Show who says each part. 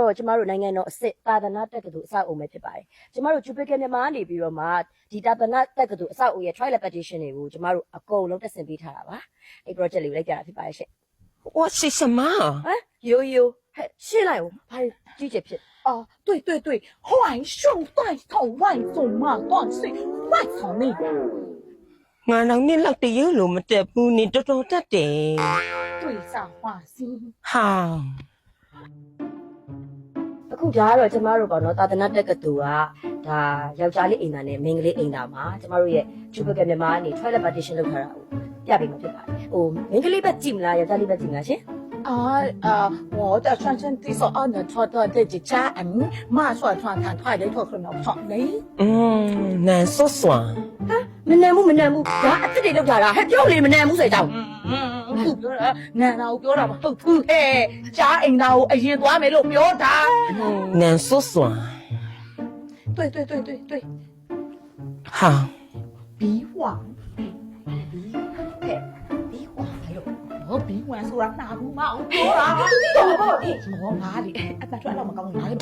Speaker 1: တော့ကျမတို့နိုင်ငံတော်အစ်စ်သာသနာတက္ကသိုလ်အဆောက်အအုံပဲဖြစ်ပါတယ်ကျမတို့ Jupiter မြန်မာကနေပြီးတော့မှဒီသာသနာတက္ကသိုလ်အဆောက်အအုံရဲ့ trial petition တွေကိုကျမတို့အကုန်လုံးတက်ဆင်ပေးထားတာပါအဲ့ project လေးကိုလိုက်ပြတာဖြစ်ပါတယ်ရှင့်
Speaker 2: 我是什么？
Speaker 1: ယိုဟဲ့ရှင်းလိုက်ဦးဘာကြီးကျယ်ဖြစ်
Speaker 3: 啊，对，坏兄弟头外走马断水，外草呢？
Speaker 2: 我让你落地有路没得不你多多得的。
Speaker 3: 对上花心。
Speaker 2: 好，
Speaker 1: အခုဒါကတော့ကျမတို့ပေါ့နော်သာသနာတက္ကသိုလ်ကဒါယောက်ျားလေးအိမ်သားနဲ့မိန်းကလေးအိမ်သားမှာကျမတို့ရဲ့ Jupiter မြန်မာကနေ trial petition လုပ်ထားတာကိုပြပေးမှာဖြစ်ပါတယ်ဟိုမိန်းကလေးပဲကြည့်မလားယောက်ျားလေးပဲကြည့်မလားရှင်
Speaker 3: 我的穿穿对手二呢，穿的这几家马说穿穿穿的脱可能穿嘞。
Speaker 2: 难说算。
Speaker 1: မနန်ဘူးဒါအစ်စ်တွေလောက်လာတာဟဲ့ပြောလေမနန်ဘူးဆိုကြအောင်
Speaker 3: သူပြောတာငန်တာကိုပြောတာမဟုတ်ဘူးဟဲ့ကြားအိမ်သားကိုအရင်သွားမယ်လို့ပြောတာ
Speaker 2: 难说算。
Speaker 3: 对
Speaker 2: 好，
Speaker 3: 比网比网还有我比网说哪不嘛我ပြောတာတော်ပေါ့ဒီ我哪里အတထွက်တော့မကောင်းဘူး哪里